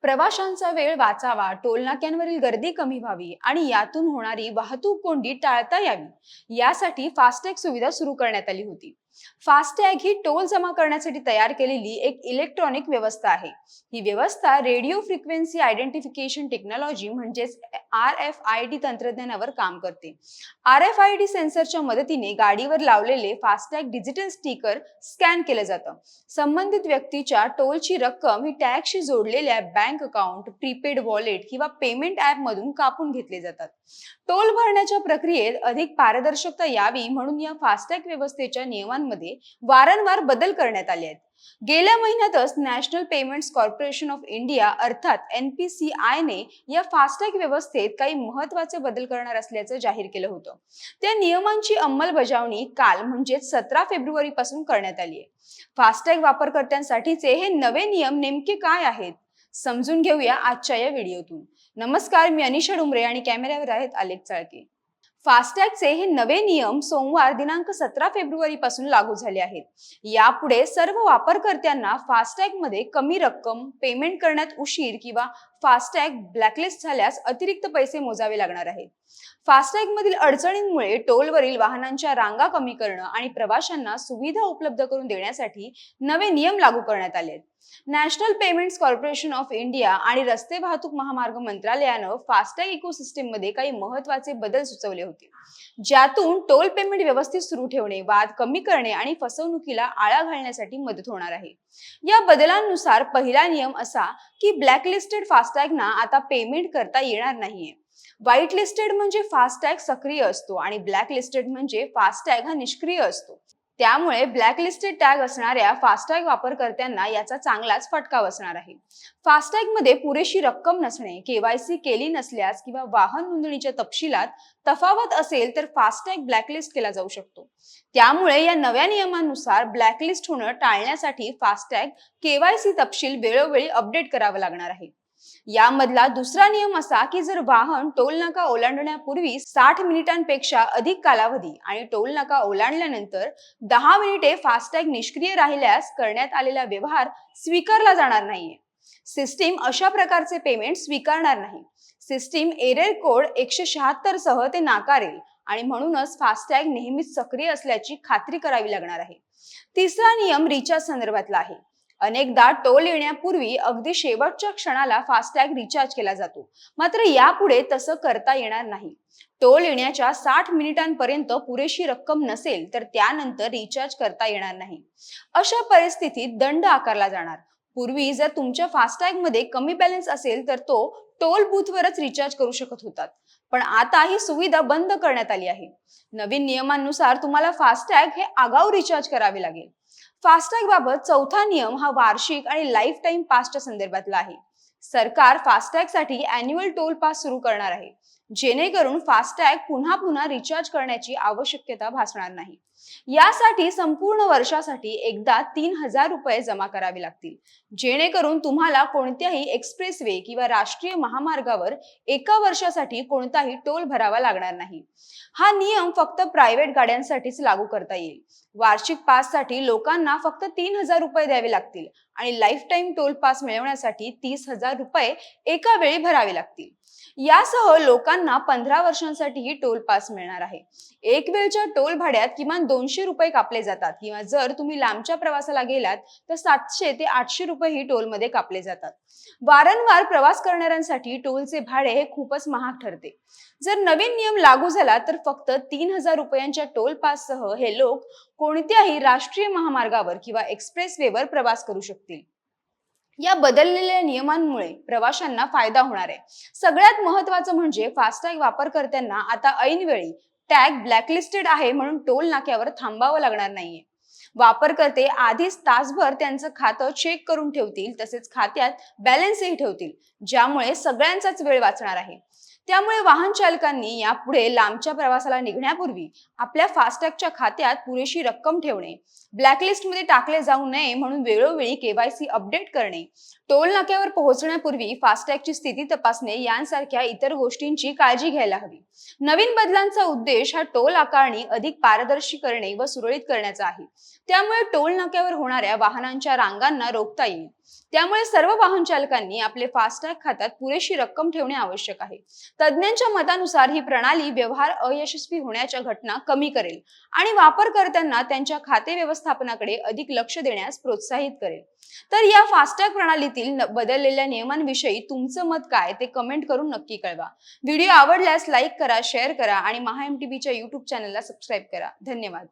प्रवाशांचा वेळ वाचावा, टोलनाक्यांवरील गर्दी कमी व्हावी आणि यातून होणारी वाहतूक कोंडी टाळता यावी यासाठी फास्टॅग सुविधा सुरू करण्यात आली होती. फास्टॅग ही टोल जमा करण्यासाठी तयार केलेली एक इलेक्ट्रॉनिक व्यवस्था आहे. ही व्यवस्था रेडिओ फ्रिक्वेन्सी आयडेंटिफिकेशन टेक्नॉलॉजी म्हणजेच RFID तंत्रज्ञानावर काम करते. RFID सेन्सरच्या मदतीने गाडीवर लावलेले फास्टॅग डिजिटल स्टिकर स्कॅन केलं जातं. संबंधित व्यक्तीच्या टोलची रक्कम ही टॅगशी जोडलेल्या बँक अकाउंट, प्रीपेड वॉलेट किंवा पेमेंट ऍप मधून कापून घेतले जातात. टोल भरण्याच्या प्रक्रियेत अधिक पारदर्शकता यावी म्हणून या फास्टॅग व्यवस्थेच्या नियमांमध्ये वारंवार बदल करण्यात आले आहेत. गेल्या महिन्यातच national payments corporation of India अर्थात NPCI ने या फास्टॅग व्यवस्थेत काही महत्त्वाचे बदल करणार असल्याचं जाहीर केलं होतं. त्या नियमांची अंमलबजावणी काल म्हणजे 17 फेब्रुवारी पासून करण्यात आली आहे. फास्टॅग वापरकर्त्यांसाठीचे हे नवे नियम नेमके काय आहेत समजून घेऊया आजच्या या व्हिडिओतून. नमस्कार, मी अनिशा डुमरे आणि कॅमेऱ्यावर आहेत अलेक चाळके. फास्टॅगचे हे नवे नियम सोमवार दिनांक 17 फेब्रुवारी पासून लागू झाले आहेत. यापुढे सर्व वापरकर्त्यांना फास्टॅग मध्ये कमी रक्कम, पेमेंट करण्यात उशीर किंवा फास्टॅग ब्लॅकलिस्ट झाल्यास अतिरिक्त पैसे मोजावे लागणार आहेत. फास्टॅग मधील अडचणींमुळे टोलवरील वाहनांच्या रांगा कमी करणं आणि प्रवाशांना सुविधा उपलब्ध करून देण्यासाठी नवे नियम लागू करण्यात आले आहेत. National payments corporation of India आणि रस्ते वाहतूक महामार्ग मंत्रालयानं फास्टॅग इकोसिस्टीम मध्ये काही महत्त्वाचे बदल सुचवले होते, ज्यातून टोल पेमेंट व्यवस्थित सुरू ठेवणे, वाद कमी करणे आणि फसवणुकीला आळा घालण्यासाठी मदत होणार आहे. या बदलांनुसार पहिला नियम असा की ब्लॅकलिस्टेड फास्टॅगना आता पेमेंट करता येणार नाहीये. व्हाईट लिस्टेड म्हणजे फास्टॅग सक्रिय असतो आणि ब्लॅक लिस्टेड म्हणजे फास्टॅग हा निष्क्रिय असतो. त्यामुळे ब्लॅकलिस्टेड टॅग असणाऱ्या फास्टॅग वापरकर्त्यांना याचा चांगलाच फटका बसणार आहे. फास्टॅग मध्ये पुरेशी रक्कम नसणे, KYC केली नसल्यास किंवा वाहन नोंदणीच्या तपशिलात तफावत असेल तर फास्टॅग ब्लॅकलिस्ट केला जाऊ शकतो. त्यामुळे या नव्या नियमानुसार ब्लॅकलिस्ट होणं टाळण्यासाठी फास्टॅग KYC तपशील वेळोवेळी अपडेट करावं लागणार आहे. यामधला दुसरा नियम असा की जर वाहन टोल नाका ओलांडण्यापूर्वी 60 मिनिटांपेक्षा अधिक कालावधी आणि टोल नाका ओलांडल्यानंतर 10 मिनिटे फास्टॅग निष्क्रिय राहिल्यास करण्यात आलेला व्यवहार स्वीकारला जाणार नाहीये. सिस्टीम अशा प्रकारचे पेमेंट स्वीकारणार नाही. सिस्टीम एरर कोड 176 सह ते नाकारेल आणि म्हणूनच फास्टॅग नेहमीच सक्रिय असल्याची खात्री करावी लागणार आहे. तिसरा नियम रिचार्ज संदर्भातला आहे. अनेकदा टोल येण्यापूर्वी अगदी शेवटच्या क्षणाला फास्टॅग रिचार्ज केला जातो, मात्र यापुढे तसं करता येणार नाही. टोल येण्याच्या 60 मिनिटांपर्यंत पुरेशी रक्कम नसेल तर त्यानंतर रिचार्ज करता येणार नाही. अशा परिस्थितीत दंड आकारला जाणार. पूर्वी जर तुमच्या फास्टॅग मध्ये कमी बॅलन्स असेल तर तो टोल बूथवरच रिचार्ज करू शकत होतात, पण आता ही सुविधा बंद करण्यात आली आहे. नवीन नियमांनुसार तुम्हाला फास्टॅग हे आगाऊ रिचार्ज करावे लागेल. फास्टॅग बाबत चौथा नियम हा वार्षिक आणि लाईफ टाइम पासच्या संदर्भातला आहे. सरकार फास्टॅग साठी अॅन्युअल टोल पास सुरू करणार आहे, जेणेकरून फास्टॅग पुन्हा पुन्हा रिचार्ज करण्याची आवश्यकता भासणार नाही. यासाठी संपूर्ण वर्षासाठी एकदा 3000 रुपये जमा करावे लागतील, जेणेकरून तुम्हाला कोणत्याही एक्सप्रेसवे किंवा राष्ट्रीय महामार्गावर एका वर्षासाठी कोणताही टोल भरावा लागणार नाही. हा नियम फक्त प्रायव्हेट गाड्यांसाठीच लागू करता येईल. वार्षिक पास साठी लोकांना फक्त 3000 रुपये द्यावे लागतील आणि लाईफ टाइम टोल पास मिळवण्यासाठी 30,000 रुपये एका वेळी भरावे लागतील. यासह लोकांना 15 वर्षांसाठीही टोल पास मिळणार आहे. एक वेळच्या टोल भाड्यात किमान 200 रुपये कापले जातात किंवा जर तुम्ही लांबच्या प्रवासाला गेलात तर 700 ते 800 रुपये ही टोलमध्ये कापले जातात. वारंवार प्रवास करणाऱ्यांसाठी टोलचे भाडे हे खूपच महाग ठरते. जर नवीन नियम लागू झाला तर फक्त 3000 रुपयांच्या टोल पाससह हे लोक कोणत्याही राष्ट्रीय महामार्गावर किंवा एक्सप्रेसवेवर प्रवास करू शकतील. या बदललेल्या नियमांमुळे प्रवाशांना फायदा होणार आहे. सगळ्यात महत्त्वाचं म्हणजे फास्टॅग वापरकर्त्यांना आता ऐनवेळी टॅग ब्लॅकलिस्टेड आहे म्हणून टोल नाक्यावर थांबावं लागणार नाहीये. वापरकर्ते आधीच तासभर त्यांचं खातं चेक करून ठेवतील, तसेच खात्यात बॅलन्सही ठेवतील, ज्यामुळे सगळ्यांचाच वेळ वाचणार आहे. त्यामुळे वाहन चालकांनी यापुढे लांबच्या प्रवासाला निघण्यापूर्वी आपल्या फास्टॅगच्या खात्यात पुरेशी रक्कम ठेवणे, ब्लॅकलिस्टमध्ये टाकले जाऊ नये म्हणून वेळोवेळी KYC अपडेट करणे, टोल नाक्यावर पोहोचण्यापूर्वी फास्टॅगची स्थिती तपासणे यांसारख्या इतर गोष्टींची काळजी घ्यायला हवी. नवीन बदलांचा उद्देश हा टोल आकारणी अधिक पारदर्शी करणे व सुरळीत करण्याचा आहे. त्यामुळे टोल नाक्यावर होणाऱ्या वाहनांच्या रांगांना रोखता येईल. त्यामुळे सर्व वाहन चालकांनी आपले फास्टॅग खात्यात पुरेशी रक्कम ठेवणे आवश्यक आहे. तज्ज्ञांच्या मतानुसार ही प्रणाली व्यवहार अयशस्वी होण्याच्या घटना कमी करेल आणि वापरकर्त्यांना त्यांच्या खाते व्यवस्थापनाकडे अधिक लक्ष देण्यास प्रोत्साहित करेल. तर या फास्टॅग प्रणालीतील बदललेल्या नियमांविषयी तुमचं मत काय ते कमेंट करून नक्की कळवा. व्हिडिओ आवडल्यास लाईक करा, शेअर करा आणि महा MTBच्या YouTube चॅनलला सबस्क्राईब करा. धन्यवाद.